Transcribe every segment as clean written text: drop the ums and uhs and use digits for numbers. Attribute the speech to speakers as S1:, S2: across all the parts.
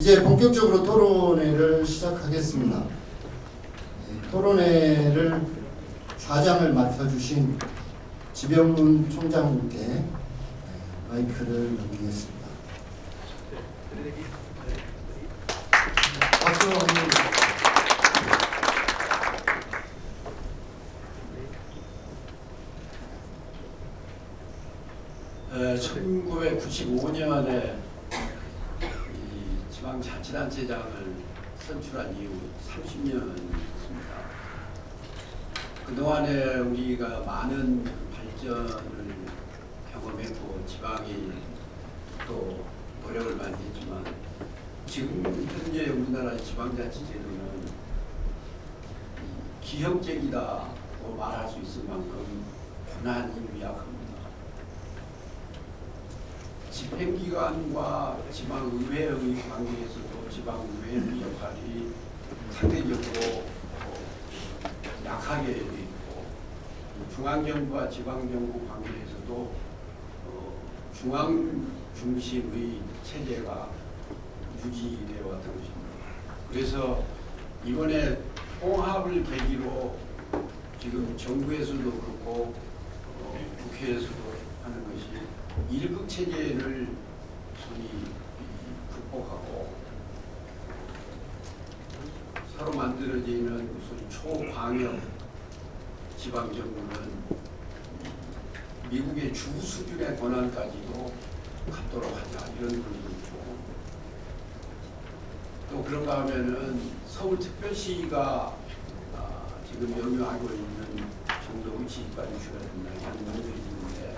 S1: 이제 본격적으로 토론회를 시작하겠습니다. 토론회를 사장을 맡아주신 지병문 총장님께 마이크를 넘기겠습니다. 박수 한번.
S2: 1995년에 지방자치단체장을 선출한 이후 30년입니다. 그동안에 우리가 많은 발전을 경험했고 지방이 또 노력을 많이 했지만 지금 현재 우리나라의 지방자치제도는 기형적이다고 말할 수 있을 만큼 고난이 미약합니다. 집행기관과 지방의회의 관계에서도 지방의회의 역할이 상대적으로 약하게 되어 있고, 중앙정부와 지방정부 관계에서도 중앙 중심의 체제가 유지되어 왔던 것입니다. 그래서 이번에 통합을 계기로 지금 정부에서도 그렇고 국회에서도 하는 것이 일극 체제를 소위 극복하고 새로 만들어지는 소위 초광역 지방정부는 미국의 주 수준의 권한까지도 갖도록 하자 이런 그림도 있고, 또 그런가 하면은 서울특별시가 지금 영유하고 있는 정도 위치가 유지가 된다 이런 논의들이 있는데,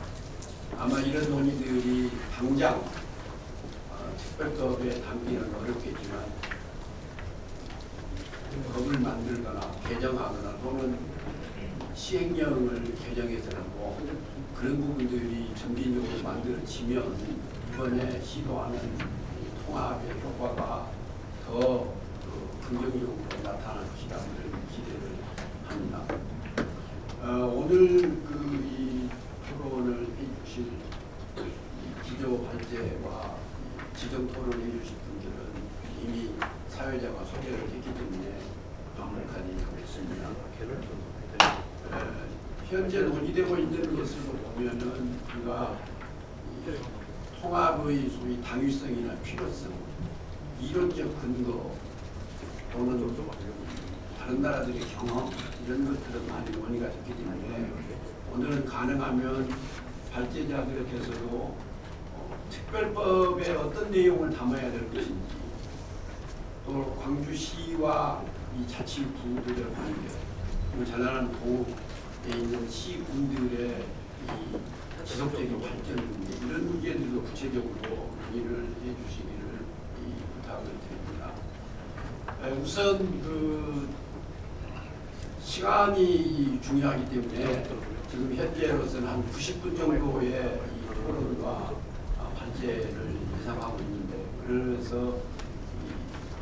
S2: 아마 이런 논의들이 당장 특별법에 담기는 어렵겠지만 법을 만들거나 개정하거나 또는 시행령을 개정해서는 뭐 그런 부분들이 점진적으로 만들어지면 이번에 시도하는 통합의 효과가 더 긍정적으로 나타날 것이다 이런 기대를 합니다. 오늘 이 토론을 해주실 기조 발제와 지정 토론을 해주실 분들은 이미 사회자가 소개를 했기 때문에 반복하지 않겠습니다. 현재 논의되고 있는 것으로 보면은 우리가 통합의 소위 당위성이나 필요성, 이론적 근거 또는 다른 나라들의 경험 이런 것들은 많이 논의가 됐기 때문에 오늘은 가능하면 발제자들께서도 특별법에 어떤 내용을 담아야 될 것인지, 또 광주시와 이 자치구들의 관계, 잘나가는 도에 있는 시군들의 이 지속적인 발전 문제, 이런 문제들도 구체적으로 논의를 해주시기를 부탁을 드립니다. 우선 그 시간이 중요하기 때문에 지금 현재로서는 한 90분 정도의 이 토론과 발제를 예상하고 있는데, 그래서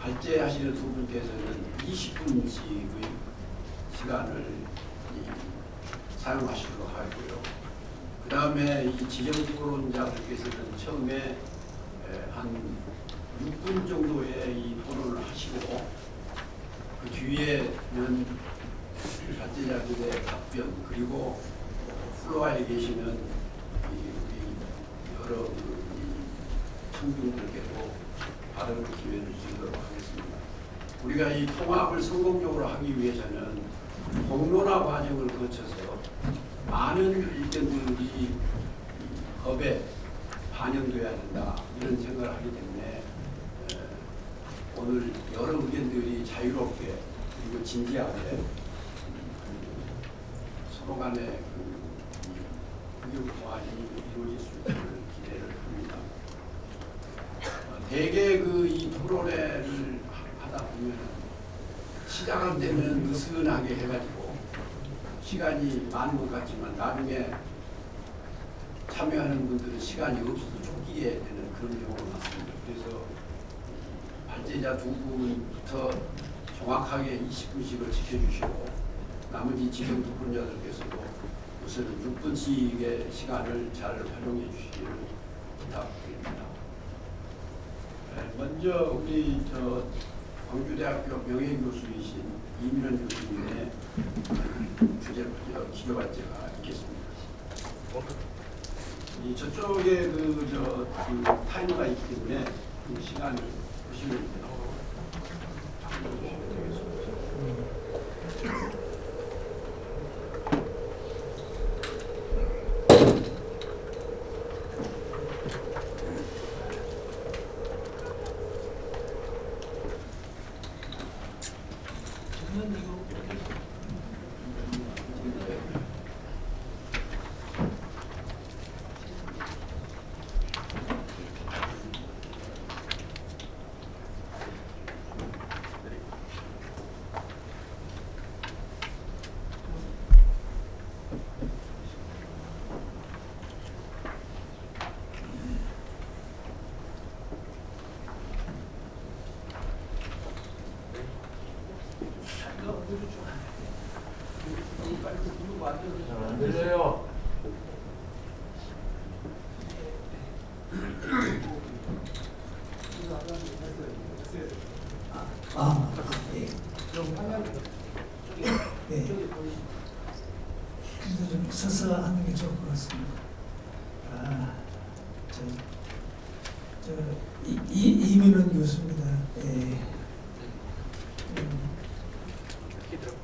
S2: 발제하시는 두 분께서는 20분씩의 시간을 사용하시도록 하고요. 그 다음에 이 지정 토론자분께서는 처음에 한 6분 정도의 이 토론을 하시고, 그 뒤에는 발제자들의 답변, 그리고 플로어에 계시는 우리 여러 청중들께도 발언 기회를 주도록 하겠습니다. 우리가 이 통합을 성공적으로 하기 위해서는 공론화 과정을 거쳐서 많은 의견들이 법에 반영돼야 된다 이런 생각을 하기 때문에 오늘 여러 의견들이 자유롭게 그리고 진지하게 서로 간의 의견 보완이 이루어질 수 있기를 기대를 합니다. 대개 이 토론회를 하다 보면 시작할 때는 느슨하게 해가지고 시간이 많은 것 같지만 나중에 참여하는 분들은 시간이 없어서 쫓기게 되는 그런 경우가 많습니다. 그래서 발제자 두 분부터 정확하게 20분씩을 지켜주시고 나머지 지정 토론자들께서도 우선 6분씩의 시간을 잘 활용해 주시기를 부탁드립니다. 먼저 우리 광주대학교 명예교수이신 이민원 교수님의 기여발제가 있겠습니다. 저쪽에 그 타이머가 있기 때문에 그 시간을 보시면 되겠습니다.
S3: 안 들려요.
S4: 네. 네. 그래도 좀 서서 하는 게 좋을 것 같습니다. 이민원 교수입니다. 예.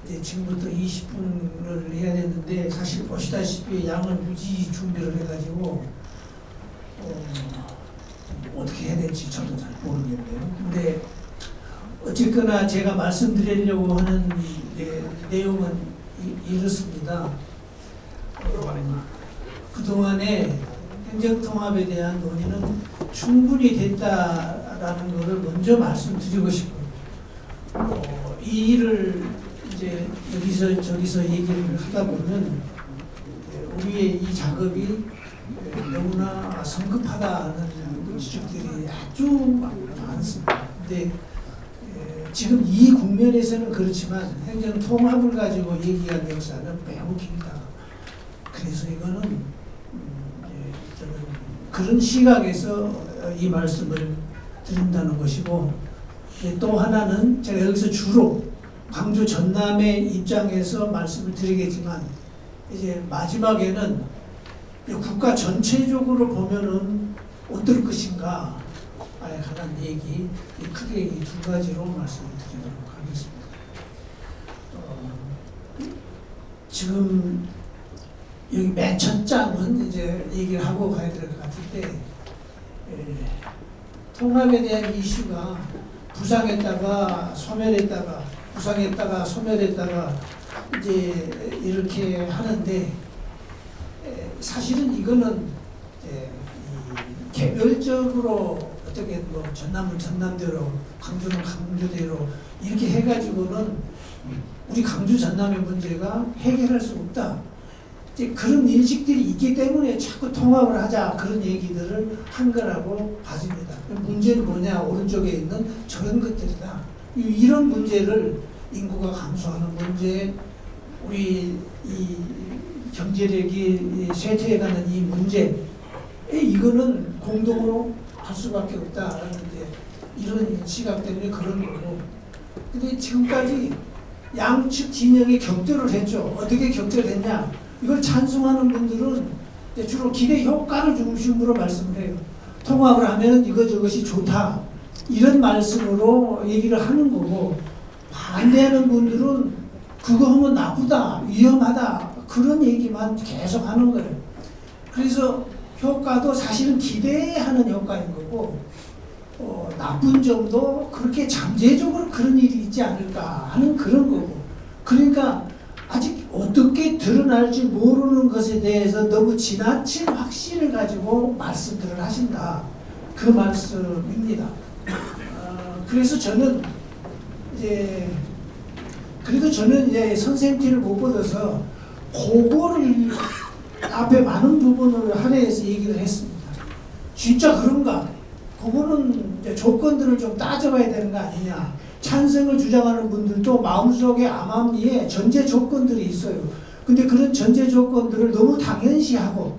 S4: 이제 지금부터 20분을 해야 되는데 사실 보시다시피 양을 무지 준비를 해가지고 어떻게 해야 될지 저도 잘 모르겠네요. 근데 어쨌거나 제가 말씀드리려고 하는 내용은 이렇습니다. 그동안에 행정통합에 대한 논의는 충분히 됐다라는 것을 먼저 말씀드리고 싶어요. 이 일을 이제 여기서 저기서 얘기를 하다 보면 우리의 이 작업이 너무나 성급하다는 지적들이 아주 많습니다. 근데 지금 이 국면에서는 그렇지만 행정 통합을 가지고 얘기한 역사는 매우 길다. 그래서 이거는 저는 그런 시각에서 이 말씀을 드린다는 것이고, 또 하나는 제가 여기서 주로 광주 전남의 입장에서 말씀을 드리겠지만 이제 마지막에는 국가 전체적으로 보면은 어떨 것인가 에 관한 얘기, 크게 이 두 가지로 말씀을 드리도록 하겠습니다. 지금 여기 맨 첫 장은 이제 얘기를 하고 가야 될 것 같은데, 통합에 대한 이슈가 부상했다가 소멸했다가 부상했다가 소멸했다가 이제 이렇게 하는데, 사실은 이거는 개별적으로 어떻게 뭐 전남은 전남대로 광주는 광주대로 이렇게 해가지고는 우리 광주 전남의 문제가 해결할 수 없다. 이제 그런 인식들이 있기 때문에 자꾸 통합을 하자 그런 얘기들을 한 거라고 봐집니다. 문제는 뭐냐, 오른쪽에 있는 저런 것들이다. 이런 문제를 인구가 감소하는 문제, 우리 이 경제력이 쇠퇴해가는 이 문제, 이거는 공동으로 할 수밖에 없다라는 이런 시각 때문에 그런 거고. 근데 지금까지 양측 진영이 격돌을 했죠. 어떻게 격돌했냐? 이걸 찬성하는 분들은 주로 기대 효과를 중심으로 말씀을 해요. 통합을 하면 이것저것이 좋다, 이런 말씀으로 얘기를 하는 거고, 반대하는 분들은 그거 하면 나쁘다, 위험하다, 그런 얘기만 계속 하는 거예요. 그래서 효과도 사실은 기대하는 효과인 거고, 나쁜 점도 그렇게 잠재적으로 그런 일이 있지 않을까 하는 그런 거고. 그러니까 아직 어떻게 드러날지 모르는 것에 대해서 너무 지나친 확신을 가지고 말씀들을 하신다, 그 말씀입니다. 그래서 저는 이제 그래도 저는 이제 선생님 티를 못 받아서 그거를 앞에 많은 부분을 할애해서 얘기를 했습니다. 진짜 그런가? 그거는 이제 조건들을 좀 따져봐야 되는 거 아니냐. 찬성을 주장하는 분들도 마음속에 암암리에 전제 조건들이 있어요. 근데 그런 전제 조건들을 너무 당연시하고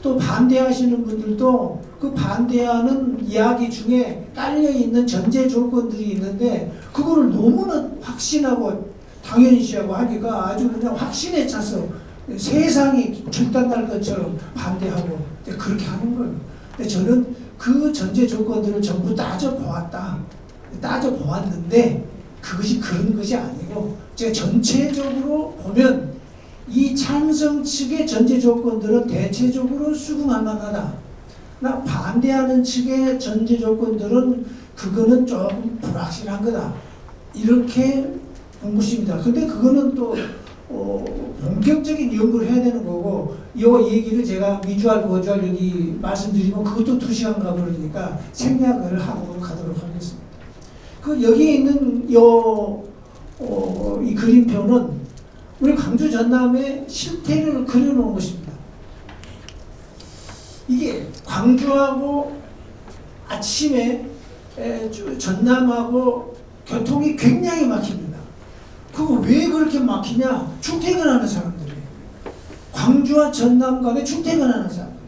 S4: 또 반대하시는 분들도 그 반대하는 이야기 중에 깔려 있는 전제 조건들이 있는데 그거를 너무나 확신하고 당연시하고 하니까 아주 그냥 확신에 차서 세상이 결단날 것처럼 반대하고 그렇게 하는 거예요. 근데 저는 그 전제 조건들을 전부 따져보았다. 따져보았는데 그것이 그런 것이 아니고 제가 전체적으로 보면 이 찬성 측의 전제 조건들은 대체적으로 수긍할 만하다. 나 반대하는 측의 전제 조건들은 그거는 조금 불확실한 거다. 이렇게 본 것입니다. 근데 그거는 또 본격적인 연구를 해야 되는 거고 이 얘기를 제가 미주알 거주알 여기 말씀드리면 그것도 2시간 가버리니까 생략을 하고 가도록 하겠습니다. 그 여기에 있는 이 그림표는 우리 광주 전남의 실태를 그려놓은 것입니다. 이게 광주하고 아침에 전남하고 교통이 굉장히 막힙니다. 그거 왜 그렇게 막히냐? 출퇴근하는 사람들이에요. 광주와 전남 간에 출퇴근하는 사람들.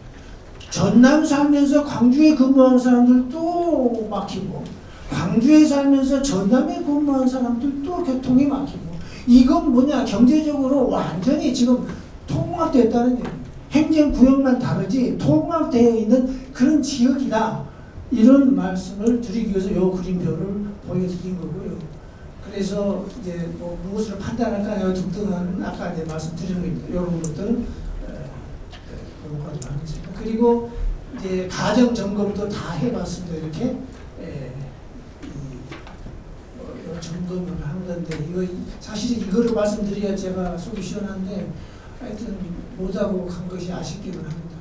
S4: 전남 살면서 광주에 근무하는 사람들도 막히고 광주에 살면서 전남에 근무하는 사람들도 교통이 막히고 이건 뭐냐? 경제적으로 완전히 지금 통합됐다는 얘기예요. 행정구역만 다르지 통합되어 있는 그런 지역이다. 이런 말씀을 드리기 위해서 이 그림표를 보여드린 거고요. 그래서 이제 뭐 무엇을 판단할까요? 등등한 아까 이제 말씀드린 겁니다. 이런 것들은 요거까지 하겠습니다. 그리고 이제 가정 점검도 다 해봤습니다. 이렇게 점검을 한 건데 이거 사실 이거를 말씀드려야 제가 속이 시원한데 하여튼 못하고 간 것이 아쉽기는 합니다.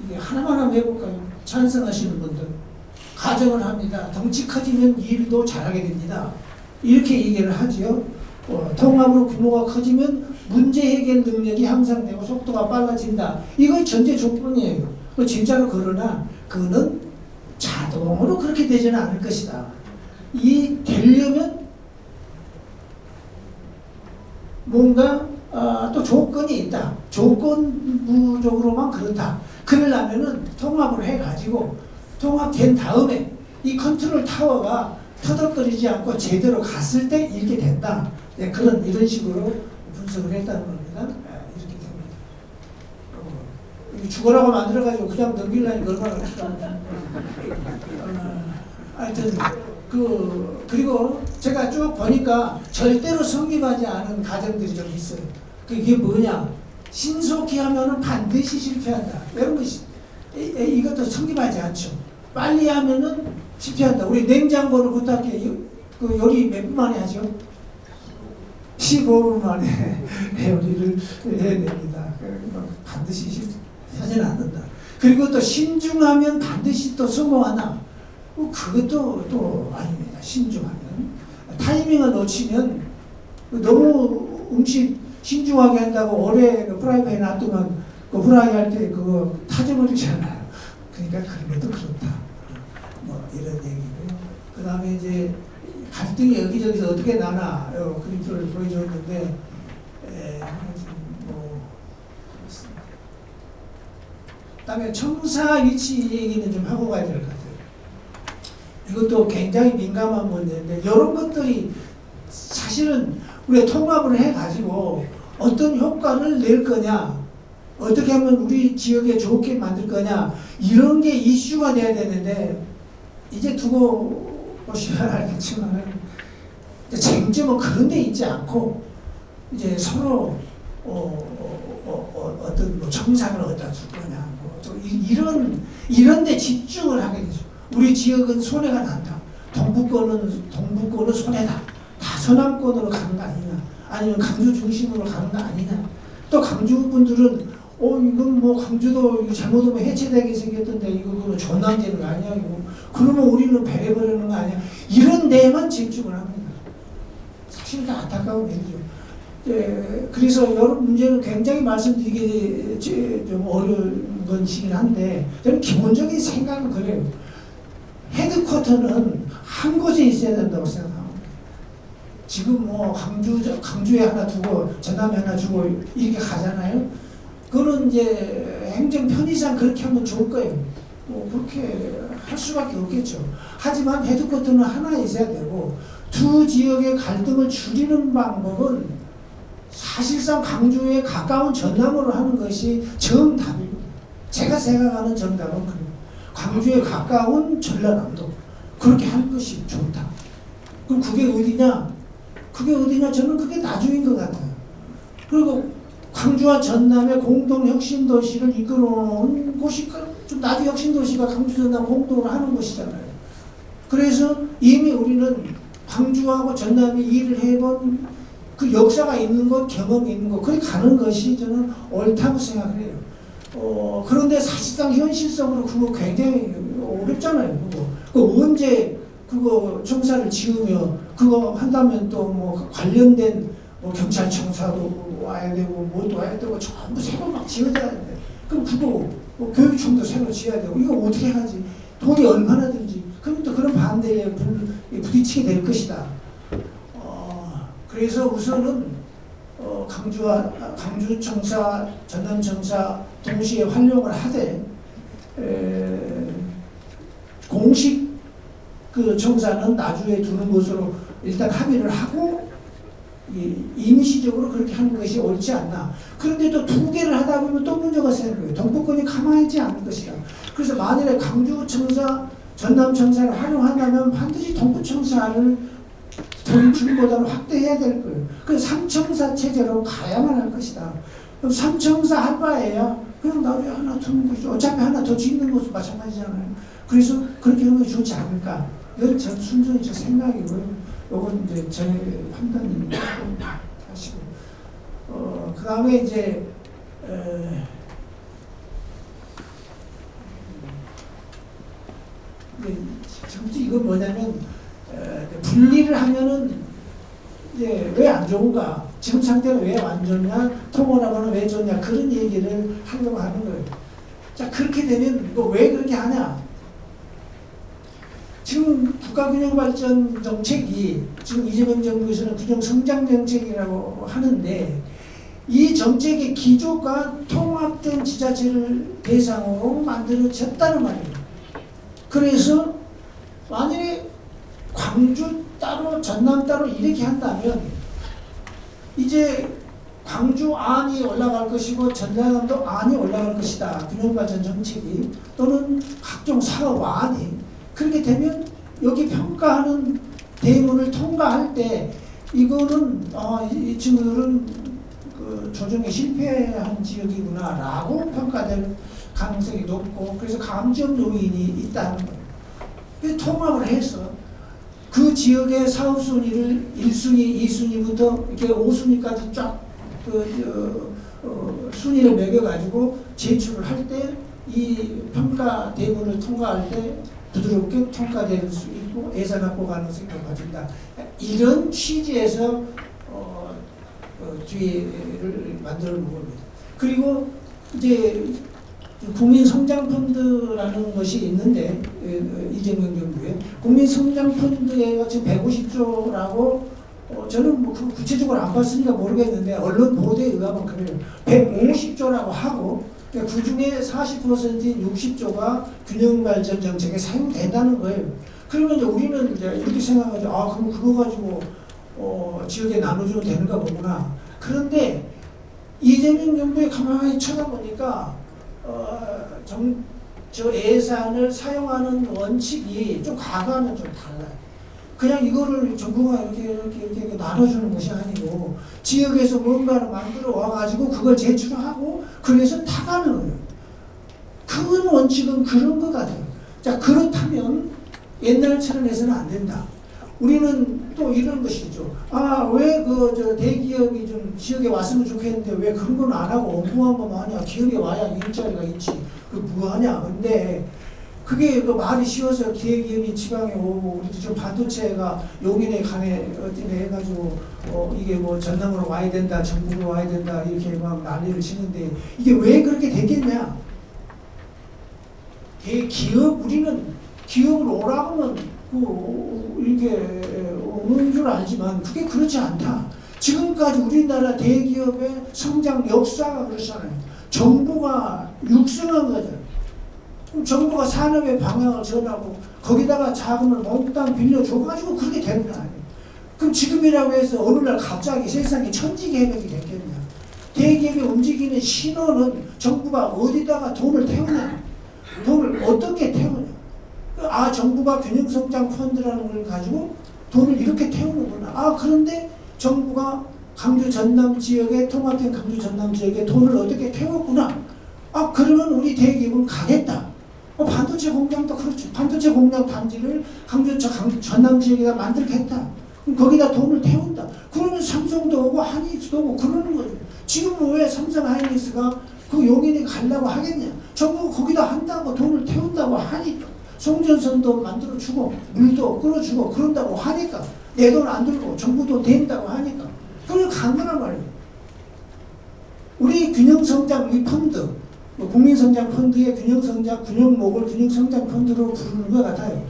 S4: 이게 하나만 해볼까요? 찬성하시는 분들 가정을 합니다. 덩치 커지면 일도 잘하게 됩니다. 이렇게 얘기를 하지요. 통합으로 규모가 커지면 문제 해결 능력이 향상되고 속도가 빨라진다. 이거 전제 조건이에요. 진짜로 그러나 그거는 자동으로 그렇게 되지는 않을 것이다. 이 되려면 뭔가 또 조건이 있다. 조건부적으로만 그렇다. 그러려면은 통합을 해가지고 통합된 다음에 이 컨트롤 타워가 터덕거리지 않고 제대로 갔을 때 이렇게 된다. 네, 이런 식으로 분석을 했다는 겁니다. 이렇게 됩니다. 죽어라고 만들어가지고 그냥 넘기려니까 얼마나 그렇다. 하여튼 그리고 제가 쭉 보니까 절대로 성립하지 않은 가정들이 좀 있어요. 그게 뭐냐? 신속히 하면은 반드시 실패한다. 여러분 이것도 성립하지 않죠. 빨리 하면은 실패한다. 우리 냉장고를 부탁해. 그 요리 몇 분 만에 하죠? 15분 만에 요리를 해야 됩니다. 반드시 실패하지는 않는다. 그리고 또 신중하면 반드시 또 성공한다. 그것도 또 아닙니다. 신중하면. 타이밍을 놓치면 너무 음식 신중하게 한다고 오래 프라이팬에 놔두면 그 후라이 할 때 그거 타져버리잖아요. 그러니까 그런 것도 그렇다. 뭐 이런 얘기고요. 그 다음에 이제 갈등이 여기저기서 어떻게 나나 그림표를 보여줬는데 뭐 그렇습니다. 그다음에 청사 위치 얘기는 좀 하고 가야 될 것 같아요. 이것도 굉장히 민감한 문제인데 이런 것들이 사실은 우리가 통합을 해가지고 어떤 효과를 낼 거냐, 어떻게 하면 우리 지역에 좋게 만들 거냐, 이런 게 이슈가 돼야 되는데 이제 두고 보시면 알겠지만 쟁점은 그런 데 있지 않고 이제 서로 어떤 뭐 청산을 어디다 줄 거냐, 뭐 이런 데 집중을 하게 되죠. 우리 지역은 손해가 난다. 동북권은 손해다. 다 서남권으로 가는 거 아니냐, 아니면 강주 중심으로 가는 거 아니냐. 또 강주 분들은 이건 뭐 강주도 이거 잘못하면 해체되게 생겼던데 이거 전남되는 거 아니야? 이거 그러면 우리는 배려버리는 거 아니야? 이런 데에만 집중을 합니다. 사실 다 안타까운 일이죠. 그래서 여러 문제는 굉장히 말씀드리기 좀 어려운 것이긴 한데 저는 기본적인 생각은 그래요. 헤드쿼터는 한 곳에 있어야 된다고 생각합니다. 지금 뭐 강주에 하나 두고 전남에 하나 주고 이렇게 가잖아요. 그거는 이제 행정 편의상 그렇게 하면 좋을 거예요. 뭐 그렇게 할 수밖에 없겠죠. 하지만 헤드쿼터는 하나 있어야 되고 두 지역의 갈등을 줄이는 방법은 사실상 강주에 가까운 전남으로 하는 것이 정답입니다. 제가 생각하는 정답은 그래요. 광주에 가까운 전라남도 그렇게 하는 것이 좋다. 그럼 그게 어디냐? 저는 그게 나중인 것 같아요. 그리고 광주와 전남의 공동 혁신 도시를 이끌어놓은 곳이 좀 나중 혁신 도시가 광주 전남 공동으로 하는 곳이잖아요. 그래서 이미 우리는 광주하고 전남이 일을 해본 그 역사가 있는 것, 경험이 있는 것, 그렇게 가는 것이 저는 옳다고 생각을 해요. 그런데 사실상 현실적으로 그거 굉장히 어렵잖아요. 그거 언제 그거 청사를 지으며 그거 한다면 또 뭐 관련된 뭐 경찰청사도 와야 되고 뭐도 와야 되고 전부 새로 막 지어야 되는데 그럼 그거 뭐 교육청도 새로 지어야 되고 이거 어떻게 하지? 돈이 얼마나 들지? 그럼 또 그런 반대에 부딪히게 될 것이다. 그래서 우선은 강주청사, 전남청사 동시에 활용을 하되 공식 그 청사는 나주에 두는 것으로 일단 합의를 하고 임시적으로 그렇게 하는 것이 옳지 않나. 그런데 또 두 개를 하다 보면 또 문제가 생겨요. 동포권이 가만히 있지 않을 것이다. 그래서 만일에 강주청사, 전남청사를 활용한다면 반드시 동포청사를 전보다는 확대해야 될 거예요. 그래서 3청사 체제로 가야만 할 것이다. 그럼 3청사 할 바에야 그냥 나중에 하나 두는 것이죠. 어차피 하나 더 짓는 것도 마찬가지잖아요. 그래서 그렇게 하는 것이 좋지 않을까. 이건 전 순전히 제 생각이고요. 이건 이제 제 판단입니다. 하시고. 그 다음에 이제, 전부 이건 뭐냐면, 분리를 하면은 이제 왜 안 좋은가? 지금 상태는 왜 안 좋냐? 통원하고는 왜 좋냐? 그런 얘기를 하려고 하는 거예요. 자, 그렇게 되면 뭐 왜 그렇게 하냐? 지금 국가균형발전 정책이 지금 이재명 정부에서는 균형성장정책이라고 하는데 이 정책의 기조가 통합된 지자체를 대상으로 만들어졌다는 말이에요. 그래서 만약에 광주 따로 전남 따로 이렇게 한다면 이제 광주 안이 올라갈 것이고 전라남도 안이 올라갈 것이다. 균형발전 정책이 또는 각종 사업 안이 그렇게 되면 여기 평가하는 대문을 통과할 때 이거는 이 친구들은 그 조정에 실패한 지역이구나 라고 평가될 가능성이 높고 그래서 감정 요인이 있다는 거예요. 그래서 통합을 해서 그 지역의 사업 순위를 1순위, 2순위부터 이렇게 5순위까지 쫙 순위를 매겨가지고 제출을 할 때 이 평가 대문을 통과할 때 부드럽게 통과될 수 있고 예산 확보 가능성이 높아진다. 이런 취지에서 뒤를 만들어 놓은 겁니다. 그리고 이제 국민성장펀드라는 것이 있는데 이재명 정부에 국민성장펀드가 지금 150조라고 저는 뭐 구체적으로 안 봤으니까 모르겠는데 언론 보도에 의하면 그래요. 150조라고 하고 그 중에 40%인 60조가 균형발전 정책에 사용된다는 거예요. 그러면 이제 우리는 이제 이렇게 생각하죠. 그럼 그거 가지고 지역에 나눠주면 되는가 보구나. 그런데 이재명 정부에 가만히 쳐다보니까 저 예산을 사용하는 원칙이 좀 과거와는 좀 달라요. 그냥 이거를 정부가 이렇게 나눠주는 것이 아니고 지역에서 뭔가를 만들어 와가지고 그걸 제출하고 그래서 타가는 거예요. 큰 원칙은 그런 것 같아요. 자, 그렇다면 옛날처럼 해서는 안 된다. 우리는 또 이런 것이죠. 왜 저 대기업이 좀 지역에 왔으면 좋겠는데 왜 그런 건 안 하고 엉뚱한 거 하냐? 기업에 와야 일자리가 있지. 그 뭐하냐? 근데 그게 그 말이 쉬워서 대기업이 지방에 오고 우리 지금 반도체가 용인에 가네 어디네 해가지고 이게 뭐 전남으로 와야 된다, 전북으로 와야 된다 이렇게 막 난리를 치는데 이게 왜 그렇게 됐겠냐? 우리는 기업을 오라고 하면 이렇게 오는 줄 알지만 그게 그렇지 않다. 지금까지 우리나라 대기업의 성장 역사가 그렇잖아요. 정부가 육성한 거잖아요. 그럼 정부가 산업의 방향을 정하고 거기다가 자금을 몽땅 빌려줘가지고 그렇게 되는 거 아니에요. 그럼 지금이라고 해서 어느 날 갑자기 세상에 천지개벽이 됐겠냐. 대기업이 움직이는 신호는 정부가 어디다가 돈을 태우냐. 돈을 어떻게 태우냐. 아, 정부가 균형성장 펀드라는 걸 가지고 돈을 이렇게 태우는구나. 아, 그런데 정부가 강주 전남 지역에, 통합된 강주 전남 지역에 돈을 어떻게 태웠구나. 아, 그러면 우리 대기업은 가겠다. 반도체 공장도 그렇죠. 반도체 공장 단지를 강주 전남 지역에다 만들겠다. 그럼 거기다 돈을 태운다. 그러면 삼성도 오고 하이닉스도 오고 그러는 거죠. 지금 왜 삼성 하이닉스가 그 용인에 가려고 하겠냐. 정부가 거기다 한다고 돈을 태운다고 하니까. 송전선도 만들어주고 물도 끌어주고 그런다고 하니까 내 돈 안 들고 정부도 된다고 하니까 그걸 간 거란 말이에요. 우리 균형성장 이 펀드 국민성장 펀드의 균형성장 균형목을 균형성장 펀드로 부르는 것 같아요.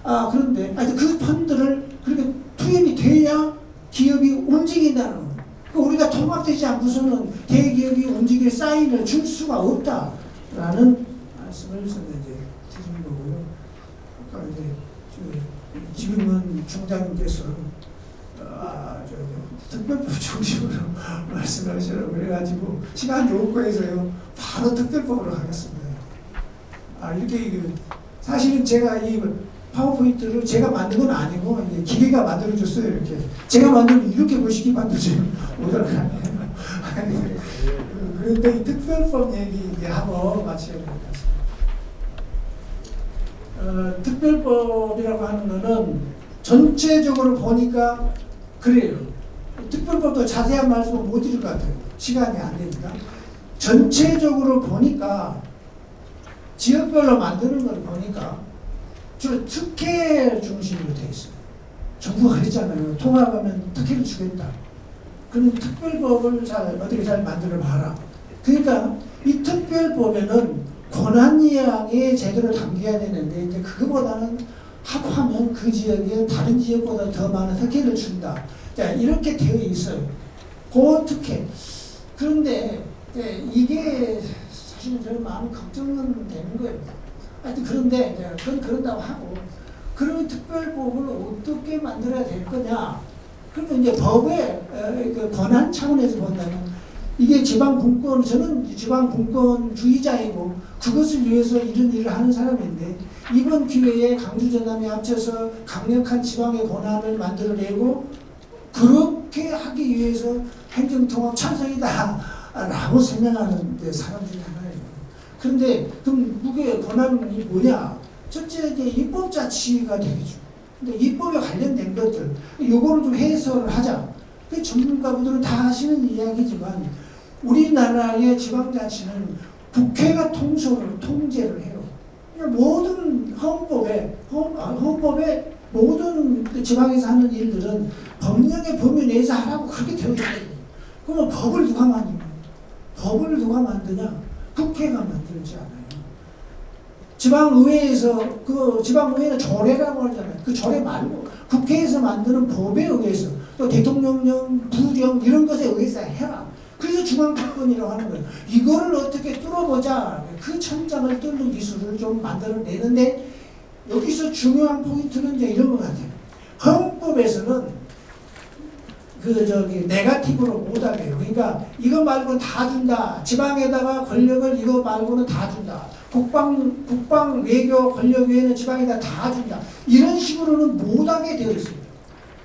S4: 아, 그런데 그 펀드를 그렇게 투입이 돼야 기업이 움직인다는 거예요. 우리가 통합되지 않고서는 대기업이 움직일 사인을 줄 수가 없다라는 말씀을 이제 드린 거고요. 아까 이제 지금은 총장님께서 특별법 중심으로 말씀하시라고 그래가지고 시간이 없고 해서요 바로 특별법으로 하겠습니다. 이렇게 사실은 제가 이 파워포인트를 제가 만든 건 아니고 기계가 만들어줬어요. 이렇게 제가 만들면 이렇게 보시기 만들지 못하는 그런데 이 특별법 얘기 한번 마쳐야 될 것 같습니다. 특별법이라고 하는 거는 전체적으로 보니까 그래요. 특별법도 자세한 말씀을 못 드릴 것 같아요. 시간이 안 되니까. 전체적으로 보니까 지역별로 만드는 걸 보니까 주로 특혜 중심으로 되어 있어요. 정부가 그랬잖아요. 통합하면 특혜를 주겠다. 그럼 특별법을 어떻게 잘 만들어 봐라. 그러니까 이 특별법에는 권한이양이 제대로 담겨야 되는데 이제 그거보다는 합하면 그 지역에 다른 지역보다 더 많은 특혜를 준다. 자, 이렇게 되어 있어요. 그 특혜. 그런데 이게 사실은 저는 마음 걱정은 되는 거예요. 하여튼 그런데 그건 그런다고 하고 그러면 특별법을 어떻게 만들어야 될 거냐. 그러면 이제 법의 그 권한 차원에서 본다면 이게 지방분권, 저는 지방분권주의자이고 그것을 위해서 이런 일을 하는 사람인데 이번 기회에 강주 전남이 합쳐서 강력한 지방의 권한을 만들어내고 그렇게 하기 위해서 행정통합 찬성이다 라고 생각하는 사람 중에 하나예요. 그런데 그럼 그게 권한이 뭐냐? 첫째 이제 입법자치가 되겠죠. 근데 입법에 관련된 것들 요거를 좀 해설을 하자. 그 전문가분들은 다 하시는 이야기지만 우리나라의 지방자치는 국회가 통제를 해요. 모든 헌법에 모든 그 지방에서 하는 일들은 법령의 범위 내에서 하라고 그렇게 되어 있거든요. 그러면 법을 누가 만드냐? 법을 누가 만드냐? 국회가 만들지 않아요. 지방의회에서 그 지방의회는 조례라고 하잖아요. 그 조례 말고 국회에서 만드는 법에 의해서 또 대통령령, 부령 이런 것에 의해서 해라. 그래서 중앙특권이라고 하는 거예요. 이거를 어떻게 뚫어보자. 그 천장을 뚫는 기술을 좀 만들어내는데 여기서 중요한 포인트는 이제 이런 것 같아요. 헌법에서는 네거티브로 못하게요. 그러니까 이거 말고는 다 준다. 지방에다가 권력을 이거 말고는 다 준다. 국방 외교 권력 외에는 지방에다 다 준다. 이런 식으로는 못하게 되어 있습니다.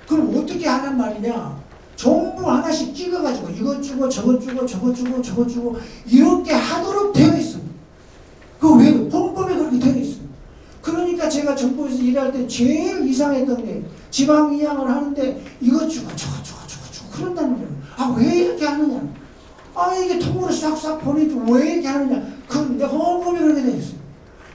S4: 그럼 어떻게 하란 말이냐? 정부 하나씩 찍어가지고 이것 주고 저것 주고 저것 주고 저것 주고 이렇게 하도록 되어 있습니다. 그 왜? 헌법에 그렇게 되어 있습니다. 그러니까 제가 정부에서 일할 때 제일 이상했던 게 지방 이양을 하는데 이것 주고 저것 주고 저것 주고 그런다는 거예요. 아, 왜 이렇게 하느냐? 아, 이게 통으로 싹싹 보내주고 왜 이렇게 하느냐? 근데 헌법에 그렇게 되어 있어요.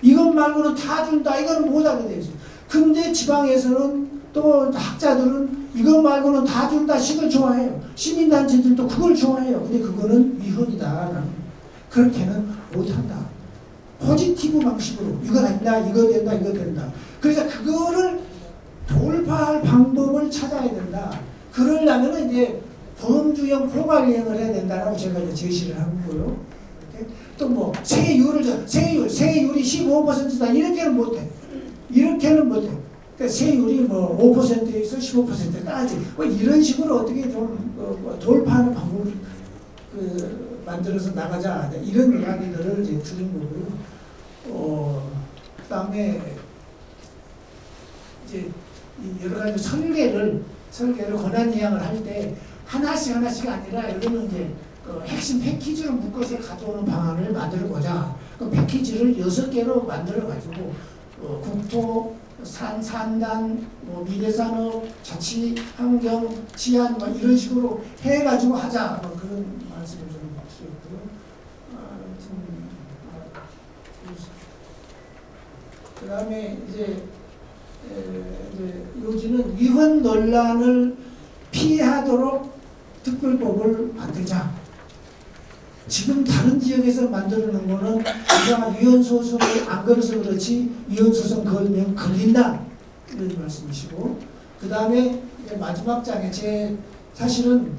S4: 이것 말고는 다 준다. 이거는 못하게 되어 있어요. 근데 지방에서는 또 학자들은 이것 말고는 다 준다 식을 좋아해요. 시민단체들도 그걸 좋아해요. 근데 그거는 위헌이다. 그렇게는 못한다. 포지티브 방식으로 이거 된다, 이거 된다, 이거 된다. 그래서 그거를 근본을 찾아야 된다. 그러려면 이제 범주형 포괄이행을 해야 된다라고 제가 이제 제시를 한 거고요. 또 뭐 세율이 15%다 이렇게는 못해. 이렇게는 못해. 그러니까 세율이 뭐 5%에서 15%까지 뭐 이런 식으로 어떻게 좀 돌파하는 방법을 만들어서 나가자 이런 이야기들을 이제 드린 거고요. 그다음에 이제 여러 가지 설계를 권한 이양을 할 때 하나씩 아니라 여기는 이제 핵심 패키지로 묶어서 가져오는 방안을 만들어 보자. 그 패키지를 6개로 만들어 가지고 국토, 산단, 뭐 미래산업, 자치, 환경, 치안 뭐 이런 식으로 해가지고 하자. 뭐 그런 말씀을 좀 드렸고요. 그다음에 이제 요지는 위헌 논란을 피하도록 특별법을 만들자. 지금 다른 지역에서 만드는 거는 우리가 위헌소송을 안 걸어서 그렇지 위헌소송 걸면 걸린다 이런 말씀이시고, 그 다음에 마지막 장에 사실은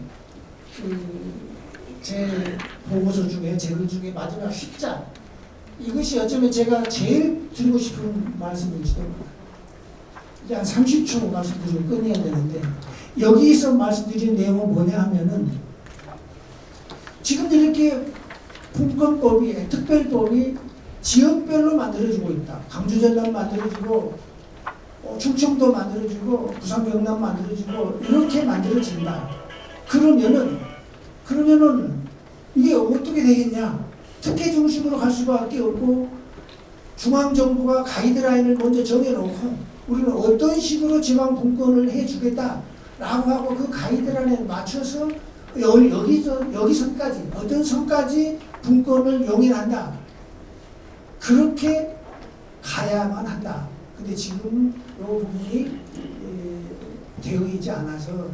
S4: 제 보고서 중에 제 글 중에 마지막 10장 이것이 어쩌면 제가 제일 드리고 싶은 말씀이시죠. 이제 한 30초 말씀드리고 끝내야 되는데, 여기서 말씀드린 내용은 뭐냐 하면은 지금 이렇게 분권법이 특별법이 지역별로 만들어지고 있다. 강주 전남 만들어지고 충청도 만들어지고 부산 경남 만들어지고 이렇게 만들어진다. 그러면은 이게 어떻게 되겠냐? 특혜 중심으로 갈 수밖에 없고, 중앙정부가 가이드라인을 먼저 정해놓고 우리는 어떤 식으로 지방 분권을 해주겠다라고 하고 그 가이드라인에 맞춰서 여기 선까지 어떤 선까지 분권을 용인한다. 그렇게 가야만 한다. 근데 지금 이 부분이 되어 있지 않아서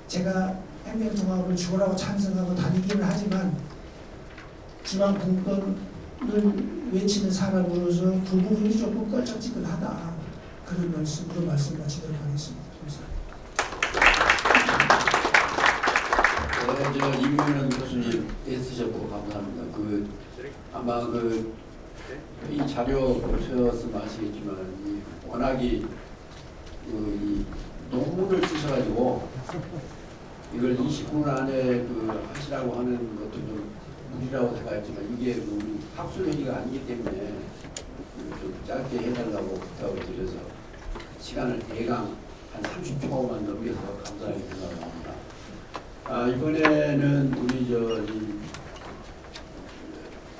S4: 제가 행정통합을 죽으라고 찬성하고 다니기는 하지만 지방 분권을 외치는 사람으로서 그 부분이 조금 껄쩍지근하다. 그런 말씀으로 말씀 마치도록 하겠습니다. 감사합니다.
S2: 이문현 교수님 애쓰셨고 감사합니다. 아마 이 자료 보셨으면 아시겠지만 워낙이 이 논문을 쓰셔가지고 이걸 20분 안에 하시라고 하는 것도 좀 무리라고 생각했지만 이게 우리 학술회의가 아니기 때문에 좀 짧게 해달라고 부탁을 드려서 시간을 대강 한 30초만 넘겨서 감사하게 생각합니다. 이번에는 우리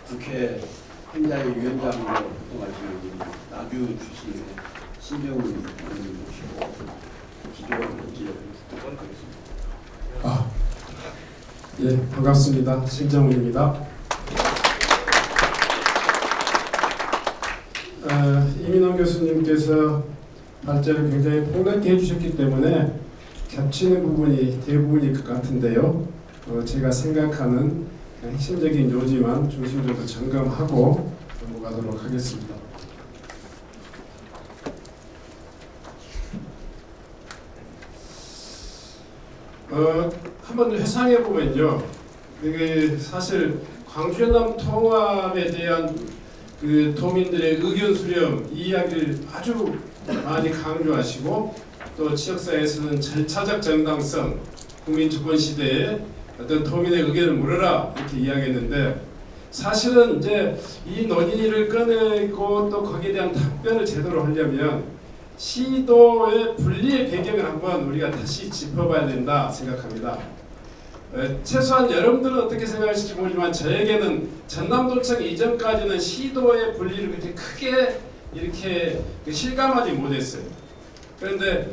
S2: 국회 행자위원장으로 활동하시는 나주 출신의 신정훈 의원님 모시고 기조를 듣도록 하겠습니다.
S5: 예, 반갑습니다. 신정훈입니다. 이민원 교수님께서 발제를 굉장히 폭넓게 해주셨기 때문에 겹치는 부분이 대부분일 것 같은데요. 제가 생각하는 핵심적인 요지만 중심적으로 점검하고 넘어가도록 하겠습니다. 한번 회상해 보면요, 이게 사실 광주 전남 통합에 대한 도민들의 의견 수렴 이 이야기를 아주 많이 강조하시고, 또 지역사회에서는 절차적 정당성, 국민 주권 시대에 어떤 도민의 의견을 물어라 이렇게 이야기했는데, 사실은 이제 이 논의를 꺼내고 또 거기에 대한 답변을 제대로 하려면 시도의 분리의 배경을 한번 우리가 다시 짚어봐야 된다 생각합니다. 최소한 여러분들은 어떻게 생각하실지 모르지만 저에게는 전남도청 이전까지는 시도의 분리를 그렇게 크게 이렇게 실감하지 못했어요. 그런데